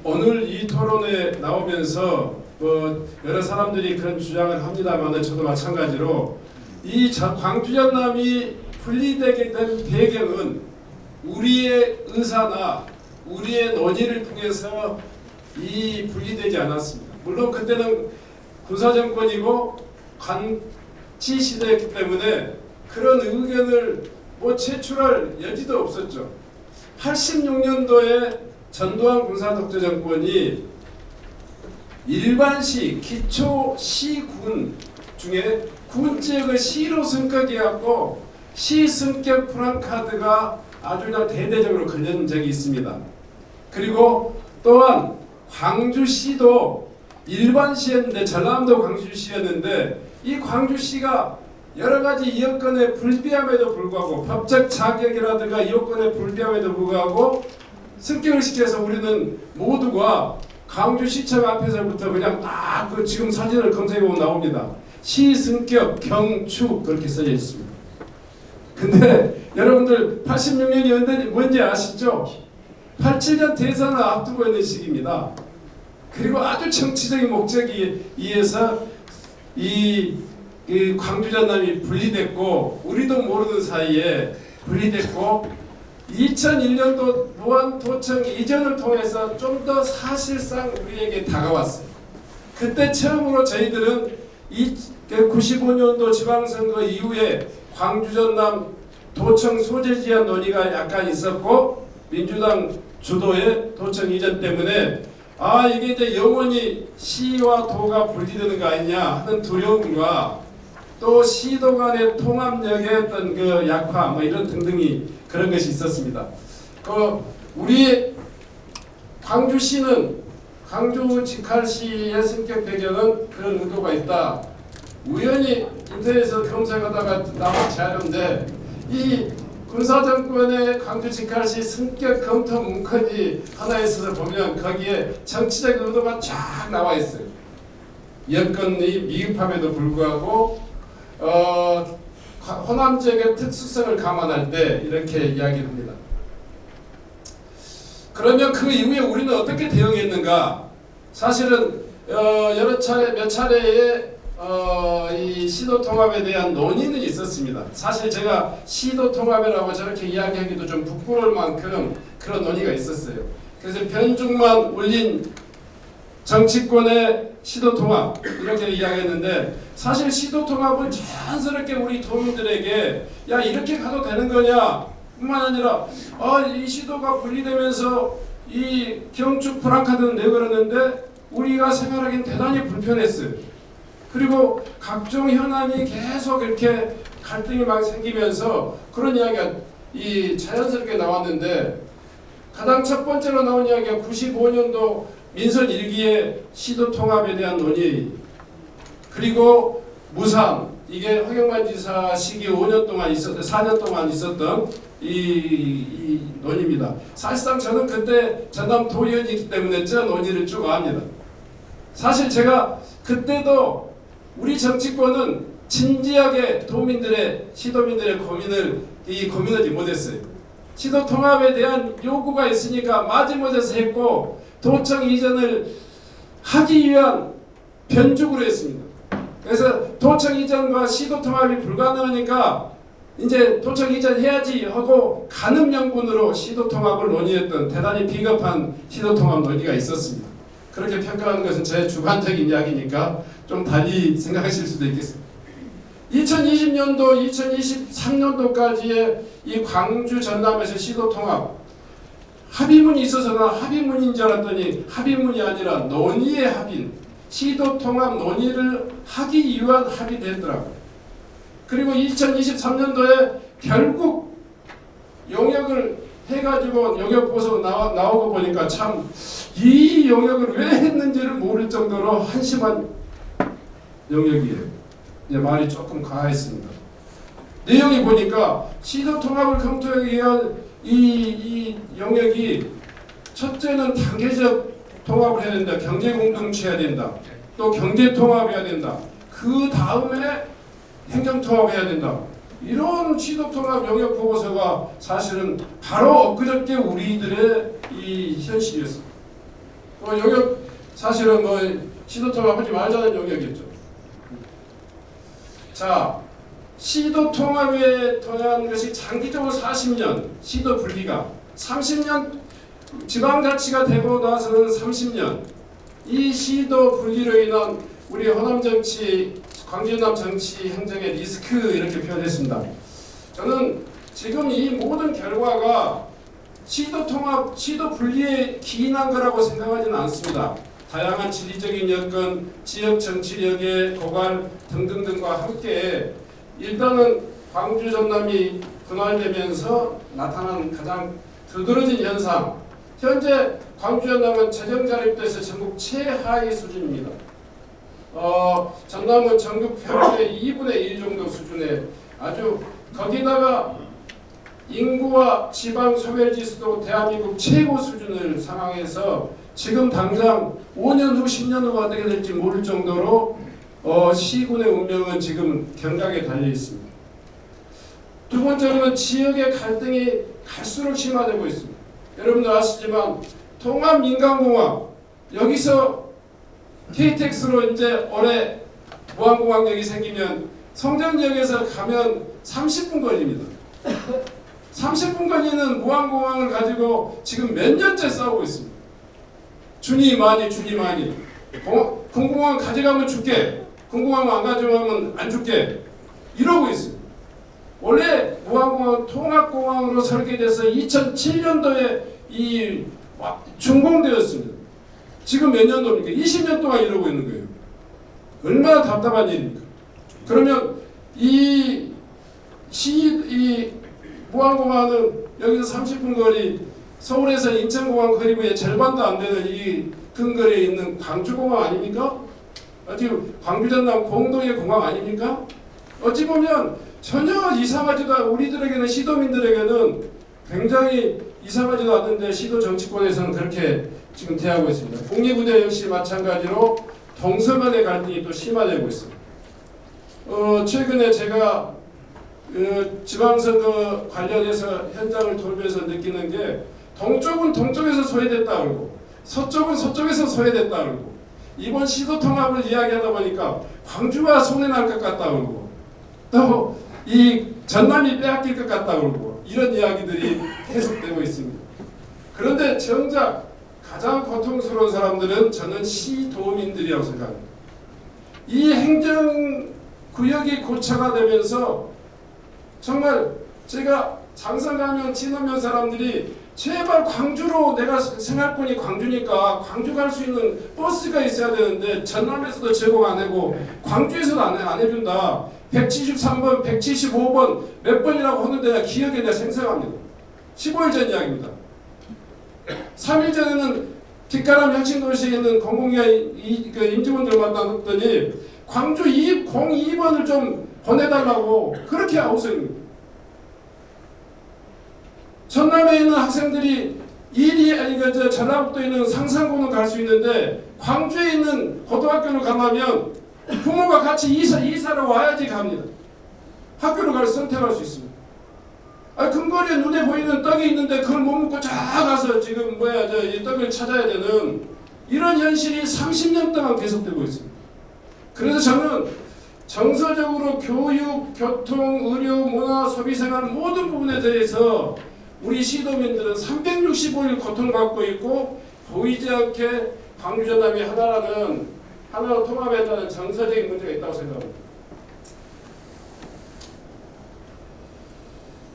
S5: 오늘 이 토론에 나오면서 여러 사람들이 그런 주장을 합니다만 저도 마찬가지로 이 광주 전남이 분리되게 된 배경은 우리의 의사나 우리의 논의를 통해서 이 분리되지 않았습니다. 물론 그때는 군사정권이고 관치 시대였기 때문에 그런 의견을 제출할 여지도 없었죠. 86년도에 전두환 군사독재 정권이 일반시, 기초시군 중에 군지역을 시로 승격해갖고 시 승격 프랑카드가 아주 그냥 대대적으로 걸린 적이 있습니다. 그리고 또한 광주시도 일반시였는데, 전남도 광주시였는데, 이 광주시가 여러 가지 여건에 불비함에도 불구하고, 법적 자격이라든가 여건에 불비함에도 불구하고 승격을 시켜서 우리는 모두가 광주시청 앞에서부터 그냥 딱 그 지금 사진을 검색해보면 나옵니다. 시승격 경축 그렇게 써져 있습니다. 근데 여러분들 86년이 뭔지 아시죠? 87년 대선을 앞두고 있는 시기입니다. 그리고 아주 정치적인 목적에 의해서 이 광주 전남이 분리됐고, 우리도 모르는 사이에 분리됐고, 2001년도 무한도청 이전을 통해서 좀 더 사실상 우리에게 다가왔어요. 그때 처음으로 저희들은 95년도 지방선거 이후에 광주 전남 도청 소재 지연 논의가 약간 있었고, 민주당 주도의 도청 이전 때문에 이게 이제 영원히 시와 도가 분리되는 거 아니냐 하는 두려움과, 또 시도 간의 통합력의 어떤 그 약화 뭐 이런 등등이 그런 것이 있었습니다. 우리 광주시는 광주 직할시의 승격 배경은 그런 의도가 있다. 우연히 인터넷에서 검색하다가 나온 자료인데, 이 군사정권의 광주 직할시 승격 검토 문건이 하나 있어서 보면 거기에 정치적 의도가 쫙 나와 있어요. 여건이 미흡함에도 불구하고 호남 지역의 특수성을 감안할 때 이렇게 이야기합니다. 그러면 그 이후에 우리는 어떻게 대응했는가? 사실은 여러 차례 몇 차례의 이 시도 통합에 대한 논의는 있었습니다. 사실 제가 시도 통합이라고 저렇게 이야기하기도 좀 부끄러울 만큼 그런 논의가 있었어요. 그래서 변죽만 울린 정치권의 시도 통합 이렇게 이야기했는데, 사실 시도 통합은 자연스럽게 우리 도민들에게 야 이렇게 가도 되는 거냐 뿐만 아니라 이 시도가 분리되면서 이 경축 프랑카드는 내걸었는데 우리가 생활하기엔 대단히 불편했어요. 그리고 각종 현안이 계속 이렇게 갈등이 막 생기면서 그런 이야기가 자연스럽게 나왔는데, 가장 첫 번째로 나온 이야기가 95년도 민선 1기의 시도 통합에 대한 논의, 그리고 무상, 이게 허경만 지사 시기 4년 동안 있었던 이 논의입니다. 사실상 저는 그때 전남 도의원이기 때문에 저 논의를 쭉 압니다. 사실 제가 그때도 우리 정치권은 진지하게 시도민들의 고민을 고민하지 못했어요. 시도 통합에 대한 요구가 있으니까 마지못해서 했고, 도청 이전을 하기 위한 변죽으로 했습니다. 그래서 도청 이전과 시도 통합이 불가능하니까 이제 도청 이전 해야지 하고 간접 명분으로 시도 통합을 논의했던 대단히 비겁한 시도 통합 논의가 있었습니다. 그렇게 평가하는 것은 제 주관적인 이야기니까 좀 달리 생각하실 수도 있겠습니다. 2020년도, 2023년도까지의 이 광주 전남에서 시도 통합 합의문이 있어서는 합의문인 줄 알았더니 합의문이 아니라 논의의 합의, 시도 통합 논의를 하기 위한 합의됐더라고요. 그리고 2023년도에 결국 용역을 해가지고 용역 보고서 나오고 보니까 참 이 용역을 왜 했는지를 모를 정도로 한심한 용역이에요. 이제 말이 조금 과했습니다. 내용이 보니까 시도 통합을 검토하기 위한 이 영역이 첫째는 단계적 통합을 해야 된다. 경제 공동체 해야 된다. 또 경제 통합해야 된다. 그 다음에 행정 통합해야 된다. 이런 시도 통합 영역 보고서가 사실은 바로 엊그저께 우리들의 이 현실이었습니다. 영역 사실은 시도 통합하지 말자는 영역이었죠. 자, 시도 통합에 통한 것이 장기적으로 40년, 시도 분리가 30년, 지방자치가 되고 나서는 30년, 이 시도 분리로 인한 우리 호남 정치, 광주 전남 정치 행정의 리스크 이렇게 표현했습니다. 저는 지금 이 모든 결과가 시도 통합, 시도 분리에 기인한 거라고 생각하지는 않습니다. 다양한 지리적인 여건, 지역 정치력의 고갈 등등등과 함께 일단은 광주 전남이 분할되면서 나타난 가장 두드러진 현상, 현재 광주 전남은 재정 자립도에서 전국 최하위 수준입니다. 전남은 전국 평균의 2분의 1 정도 수준에 아주 거기다가 인구와 지방 소멸지수도 대한민국 최고 수준을 상황에서 지금 당장 5년 후 10년 후가 어떻게 될지 모를 정도로 시군의 운명은 지금 경각에 달려 있습니다. 두 번째로는 지역의 갈등이 갈수록 심화되고 있습니다. 여러분들 아시지만 통합민간공항 여기서 KTX로 이제 올해 무한공항역이 생기면 성전역에서 가면 30분 걸립니다. 30분 걸리는 무한공항을 가지고 지금 몇 년째 싸우고 있습니다. 준이 많이 공공항 가져가면 줄게, 공공항 안 가져가면 안 줄게 이러고 있습니다. 원래 무한공항 통합공항으로 설계돼서 2007년도에 준공되었습니다. 지금 몇 년도입니까? 20년 동안 이러고 있는 거예요. 얼마나 답답한 일입니까? 그러면 이 무한공항은 여기서 30분 거리, 서울에서 인천공항 거리부의 절반도 안 되는 이 근거리에 있는 광주공항 아닙니까? 지금 광주 전남 공동의 공항 아닙니까? 어찌 보면 전혀 이상하지도 않고 우리들에게는 시도민들에게는 굉장히 이상하지도 않는데 시도 정치권에서는 그렇게 지금 대하고 있습니다. 국립의대 역시 마찬가지로 동서간의 갈등이 또 심화되고 있습니다. 최근에 제가 지방선거 관련해서 현장을 돌면서 느끼는 게 동쪽은 동쪽에서 소외됐다 그러고 서쪽은 서쪽에서 소외됐다 그러고 이번 시도 통합을 이야기하다 보니까 광주와 손해날 것 같다 그러고 또 이 전남이 빼앗길 것 같다 그러고 이런 이야기들이 계속되고 있습니다. 그런데 정작 가장 고통스러운 사람들은 저는 시도민들이라고 생각합니다. 이 행정구역이 고차가 되면서 정말 제가 장성 가면 진오면 사람들이 제발 광주로 내가 생활권이 광주니까 광주 갈 수 있는 버스가 있어야 되는데 전남에서도 제공 안 하고 광주에서도 안 해준다. 173번, 175번 몇 번이라고 하는데 내가 기억에 내가 생생합니다. 15일 전 이야기입니다. 3일 전에는 뒷가람 혁신도시에 있는 공공기관 임직원들 만났더니 광주 02번을 좀 보내달라고 그렇게 아우성입니다. 전남에 있는 학생들이 전라북도에 있는 상산고는 갈 수 있는데 광주에 있는 고등학교를 가려면 부모가 같이 이사를 와야지 갑니다. 학교를 선택할 수 있습니다. 근거리에 눈에 보이는 떡이 있는데 그걸 못 먹고 쫙 가서 지금 이 떡을 찾아야 되는 이런 현실이 30년 동안 계속되고 있습니다. 그래서 저는 정서적으로 교육, 교통, 의료, 문화, 소비생활 모든 부분에 대해서 우리 시도민들은 365일 고통받고 있고 보이지 않게 광주 전남이 하나로 통합했다는 정서적인 문제가 있다고 생각합니다.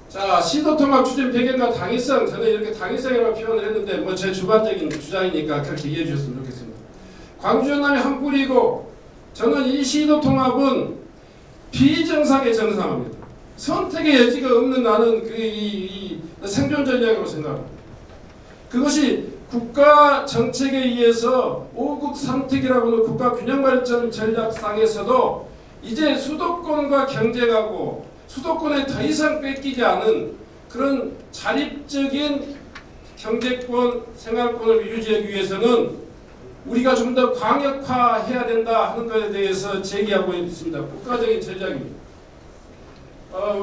S5: 자, 시도통합 추진 배경과 당위성, 저는 이렇게 당위성이라고 표현을 했는데 제 주관적인 주장이니까 그렇게 이해해 주셨으면 좋겠습니다. 광주 전남이 한 뿌리고 저는 이 시도통합은 비정상의 정상입니다. 선택의 여지가 없는 나는 이 생존 전략으로 생각합니다. 그것이 국가 정책에 의해서 5국 3특이라고 하는 국가 균형발전 전략상에서도 이제 수도권과 경쟁하고 수도권에 더 이상 뺏기지 않은 그런 자립적인 경제권, 생활권을 유지하기 위해서는 우리가 좀 더 광역화해야 된다 하는 것에 대해서 제기하고 있습니다. 국가적인 전략입니다.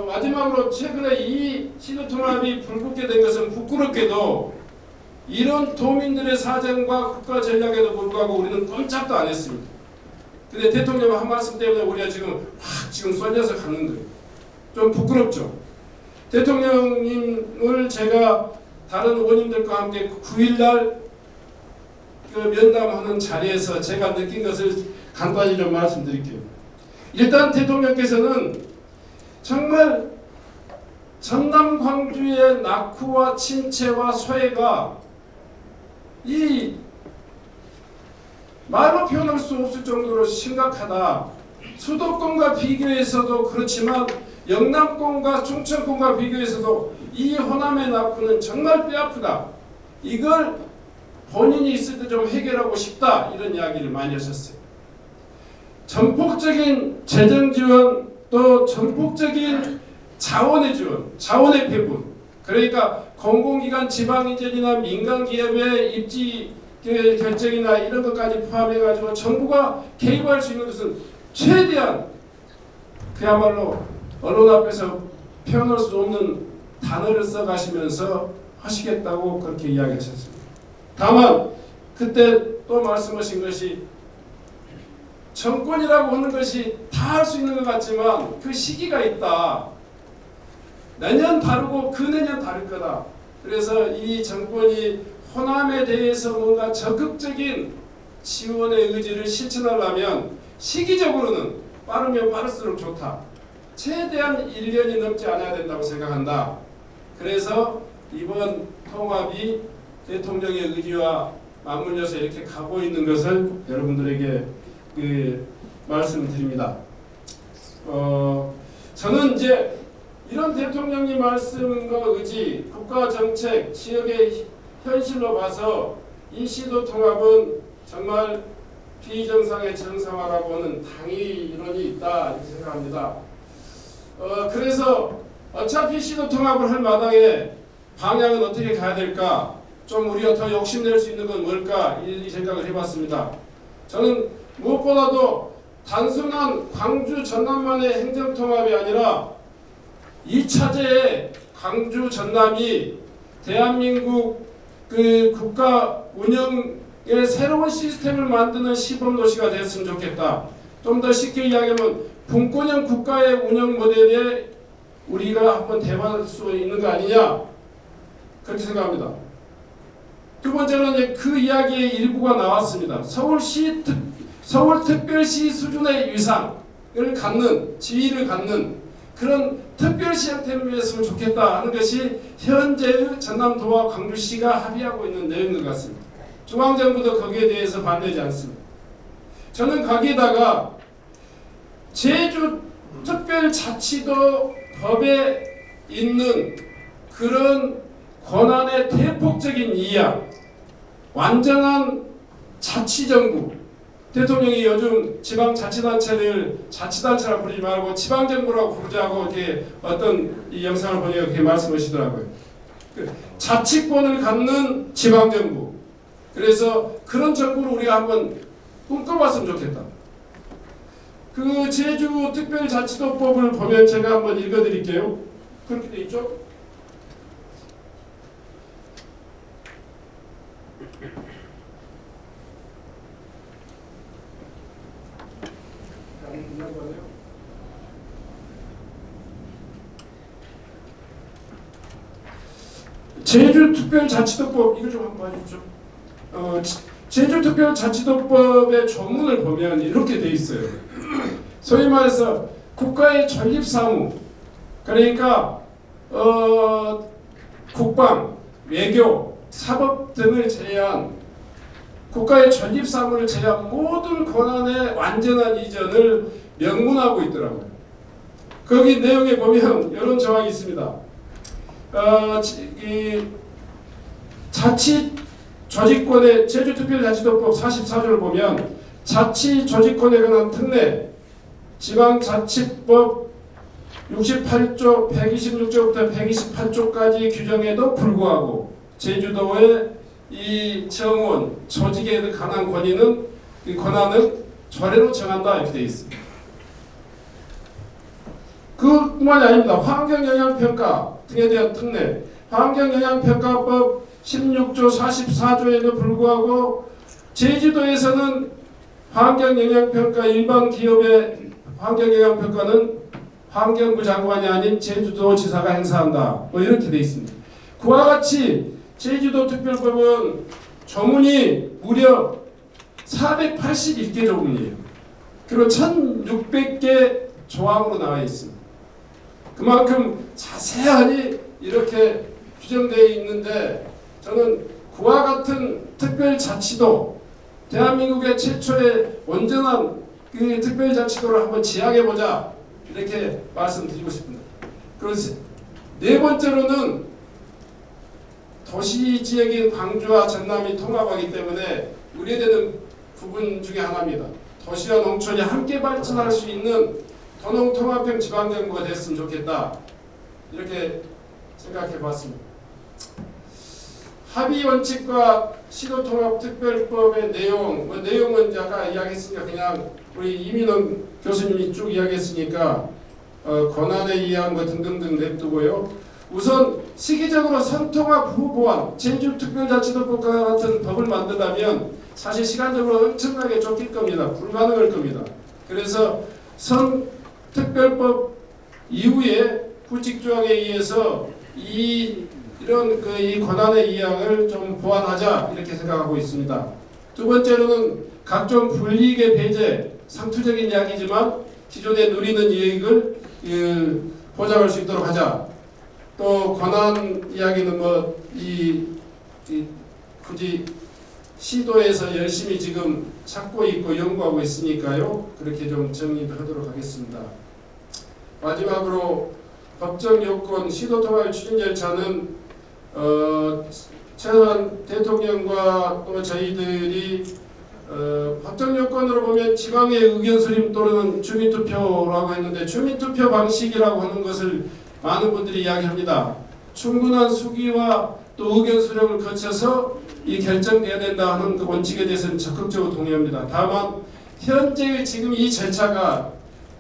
S5: 마지막으로 최근에 이 시도통합이 불붙게 된 것은 부끄럽게도 이런 도민들의 사정과 국가 전략에도 불구하고 우리는 꼼짝도 안 했습니다. 근데 대통령 한 말씀 때문에 우리가 지금 쏠려서 가는 거예요. 좀 부끄럽죠. 대통령님을 제가 다른 의원님들과 함께 9일날 면담하는 자리에서 제가 느낀 것을 간단히 좀 말씀드릴게요. 일단 대통령께서는 정말 전남 광주의 낙후와 침체와 소외가 이 말로 표현할 수 없을 정도로 심각하다. 수도권과 비교해서도 그렇지만 영남권과 충청권과 비교해서도 이 호남의 낙후는 정말 뼈아프다. 이걸 본인이 있을 때 좀 해결하고 싶다. 이런 이야기를 많이 하셨어요. 전폭적인 재정 지원, 또 전폭적인 자원의 지원, 자원의 배분. 그러니까 공공기관 지방이전이나 민간기업의 입지 결정이나 이런 것까지 포함해가지고 정부가 개입할 수 있는 것은 최대한 그야말로 언론 앞에서 표현할 수 없는 단어를 써가시면서 하시겠다고 그렇게 이야기하셨습니다. 다만 그때 또 말씀하신 것이 정권이라고 하는 것이 다 할 수 있는 것 같지만 그 시기가 있다. 내년 다르고 그 내년 다를 거다. 그래서 이 정권이 호남에 대해서 뭔가 적극적인 지원의 의지를 실천하려면 시기적으로는 빠르면 빠를수록 좋다. 최대한 1년이 넘지 않아야 된다고 생각한다. 그래서 이번 통합이 대통령의 의지와 맞물려서 이렇게 가고 있는 것을 여러분들에게 말씀드립니다. 저는 이제 이런 대통령님 말씀과 의지, 국가 정책, 지역의 현실로 봐서 이 시도 통합은 정말 비정상의 정상화라고 하는 당위론이 있다 이렇게 생각합니다. 그래서 어차피 시도 통합을 할 마당에 방향은 어떻게 가야 될까? 좀 우리가 더 욕심낼 수 있는 건 뭘까? 이 생각을 해봤습니다. 저는 무엇보다도 단순한 광주 전남만의 행정통합이 아니라 2차제의 광주 전남이 대한민국 그 국가 운영의 새로운 시스템을 만드는 시범도시가 됐으면 좋겠다. 좀 더 쉽게 이야기하면 분권형 국가의 운영 모델에 우리가 한번 대화할 수 있는 거 아니냐 그렇게 생각합니다. 두 번째는 이제 그 이야기의 일부가 나왔습니다. 서울특별시 수준의 위상을 갖는 지위를 갖는 그런 특별시 형태를 위했으면 좋겠다 하는 것이 현재의 전남도와 광주시가 합의하고 있는 내용인 것 같습니다. 중앙정부도 거기에 대해서 반대하지 않습니다. 저는 거기에다가 제주특별자치도 법에 있는 그런 권한의 대폭적인 이양, 완전한 자치정부, 대통령이 요즘 지방자치단체를 자치단체라고 부르지 말고 지방정부라고 부르자고 이렇게 어떤 이 영상을 보니까 그렇게 말씀하시더라고요. 자치권을 갖는 지방정부. 그래서 그런 정부를 우리가 한번 꿈꿔봤으면 좋겠다. 그 제주특별자치도법을 보면 제가 한번 읽어드릴게요. 그렇게 돼 있죠? 제주특별자치도법 이거 좀 한번 봐주십시오. 제주특별자치도법의 조문을 보면 이렇게 돼 있어요. 소위 말해서 국가의 전립사무, 그러니까 국방, 외교, 사법 등을 제외한 국가의 전립사무를 제외한 모든 권한의 완전한 이전을 명문하고 있더라고요. 거기 내용에 보면 이런 조항이 있습니다. 이 자치 조직권의 제주특별자치도법 44조를 보면 자치 조직권에 관한 특례 지방자치법 68조 126조부터 128조까지 규정에도 불구하고 제주도의 이 정원 조직에 관한 권위는 이 권한을 조례로 정한다 이렇게 되어 있습니다. 그뿐만이 아닙니다. 환경영향평가 등에 대한 특례 환경영향평가법 16조 44조에도 불구하고 제주도에서는 환경영향평가 일반 기업의 환경영향평가는 환경부 장관이 아닌 제주도지사가 행사한다. 뭐 이렇게 되어 있습니다. 그와 같이 제주도특별법은 조문이 무려 481개 조문이에요. 그리고 1600개 조항으로 나와 있습니다. 그만큼 자세하니 이렇게 규정되어 있는데 저는 그와 같은 특별자치도 대한민국의 최초의 온전한 그 특별자치도를 한번 지향해보자 이렇게 말씀드리고 싶습니다. 그리고 네 번째로는 도시 지역인 광주와 전남이 통합하기 때문에 우려되는 부분 중에 하나입니다. 도시와 농촌이 함께 발전할 수 있는 도농통합형 지방정부가 됐으면 좋겠다 이렇게 생각해봤습니다. 합의 원칙과 시도통합특별법의 내용, 내용은 아까 이야기했으니까 그냥 우리 이민원 교수님이 쭉 이야기했으니까 권한의 이양 등등등 냅두고요. 우선 시기적으로 선통합 후 보완, 제주특별자치도법과 같은 법을 만들려면 사실 시간적으로 엄청나게 쫓길 겁니다. 불가능할 겁니다. 그래서 선특별법 이후에 구칙조항에 의해서 이런 이 권한의 이양을 좀 보완하자 이렇게 생각하고 있습니다. 두 번째로는 각종 불이익의 배제, 상투적인 이야기지만 기존에 누리는 이익을 보장할 수 있도록 하자. 또 권한 이야기는 굳이 시도에서 열심히 지금 찾고 있고 연구하고 있으니까요. 그렇게 좀 정리하도록 하겠습니다. 마지막으로 법적 요건 시도통합 추진 절차는 최소한 대통령과 또 저희들이 법적 요건으로 보면 지방의 의견 수렴 또는 주민투표라고 했는데 주민투표 방식이라고 하는 것을 많은 분들이 이야기합니다. 충분한 수기와 또 의견 수렴을 거쳐서 이 결정돼야 된다 하는 그 원칙에 대해서는 적극적으로 동의합니다. 다만 현재의 지금 이 절차가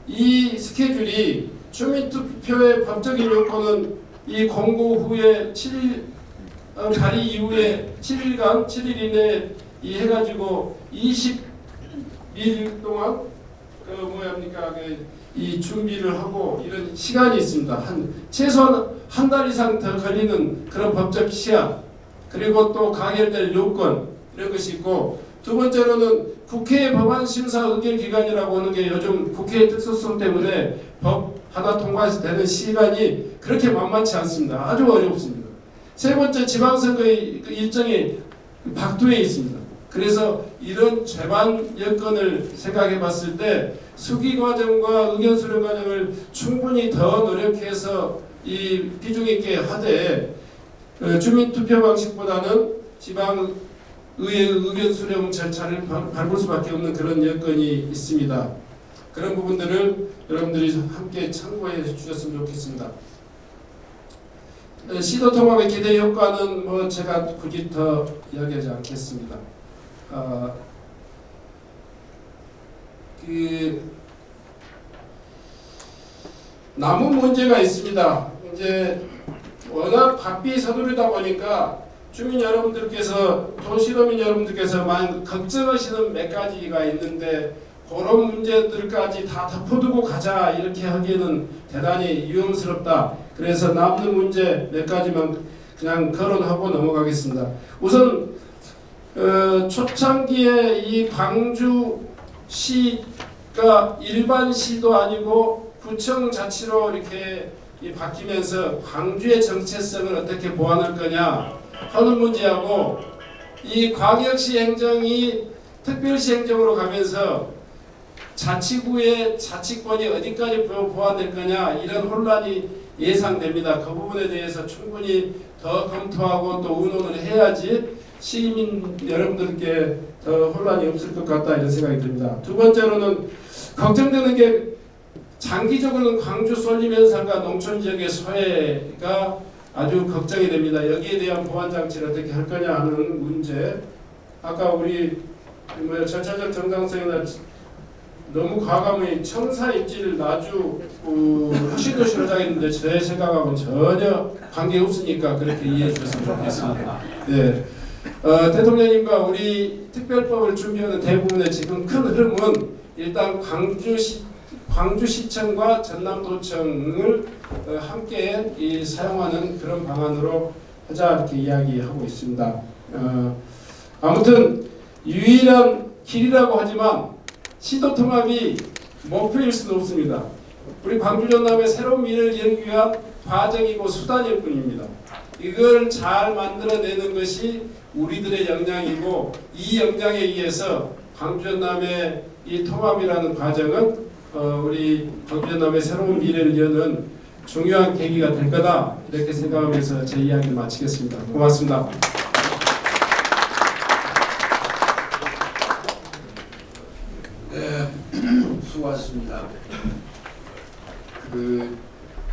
S5: 이 스케줄이 주민투표의 법적인 요건은 이 공고 후에 7일 발의 이후에 7일간 7일 이내에 이 해가지고 20일 동안 이 준비를 하고 이런 시간이 있습니다. 최소한 한 달 이상 더 걸리는 그런 법적 시한 그리고 또 가결될 요건 이런 것이 있고 두 번째로는 국회 법안심사 의결기간이라고 하는 게 요즘 국회의 특수성 때문에 법 하나 통과되는 시간이 그렇게 만만치 않습니다. 아주 어렵습니다. 세 번째 지방선거의 일정이 박두에 있습니다. 그래서 이런 제반 여건을 생각해 봤을 때 수기 과정과 의견 수렴 과정을 충분히 더 노력해서 이 비중 있게 하되 주민투표 방식보다는 지방의회 의견 수렴 절차를 밟을 수밖에 없는 그런 여건이 있습니다. 그런 부분들을 여러분들이 함께 참고해 주셨으면 좋겠습니다. 시도통합의 기대 효과는 제가 굳이 더 이야기하지 않겠습니다. 남은 문제가 있습니다. 이제 워낙 바삐 서두르다 보니까 주민 여러분들께서 도시도민 여러분들께서 많이 걱정하시는 몇 가지가 있는데 그런 문제들까지 다 덮어두고 가자 이렇게 하기에는 대단히 위험스럽다. 그래서 남는 문제 몇 가지만 그냥 거론하고 넘어가겠습니다. 우선 초창기에 이 광주시가 일반시도 아니고 구청자치로 이렇게 바뀌면서 광주의 정체성을 어떻게 보완할 거냐 하는 문제하고 이 광역시 행정이 특별시 행정으로 가면서 자치구의 자치권이 어디까지 보완될 거냐 이런 혼란이 예상됩니다. 그 부분에 대해서 충분히 더 검토하고 또 의논을 해야지 시민 여러분들께 더 혼란이 없을 것 같다 이런 생각이 듭니다. 두 번째로는 걱정되는 게 장기적으로는 광주 쏠림 현상과 농촌 지역의 소외가 아주 걱정이 됩니다. 여기에 대한 보완 장치를 어떻게 할 거냐 하는 문제. 아까 우리 절차적 정당성이나 너무 과감히 청사 입지를 아주 흑신도시로 하자겠는데 제 생각하고는 전혀 관계 없으니까 그렇게 이해해 주셨으면 좋겠습니다. 네. 대통령님과 우리 특별법을 준비하는 대부분의 지금 큰 흐름은 일단 광주시청과 전남도청을 함께 사용하는 그런 방안으로 하자 이렇게 이야기하고 있습니다. 아무튼 유일한 길이라고 하지만 시도통합이 목표일 수는 없습니다. 우리 광주 전남의 새로운 미래를 열기 위한 과정이고 수단일 뿐입니다. 이걸 잘 만들어내는 것이 우리들의 역량이고 이 역량에 의해서 광주 전남의 이 통합이라는 과정은 우리 광주 전남의 새로운 미래를 여는 중요한 계기가 될 거다 이렇게 생각하면서 제 이야기를 마치겠습니다. 고맙습니다.
S2: 네, 수고하셨습니다.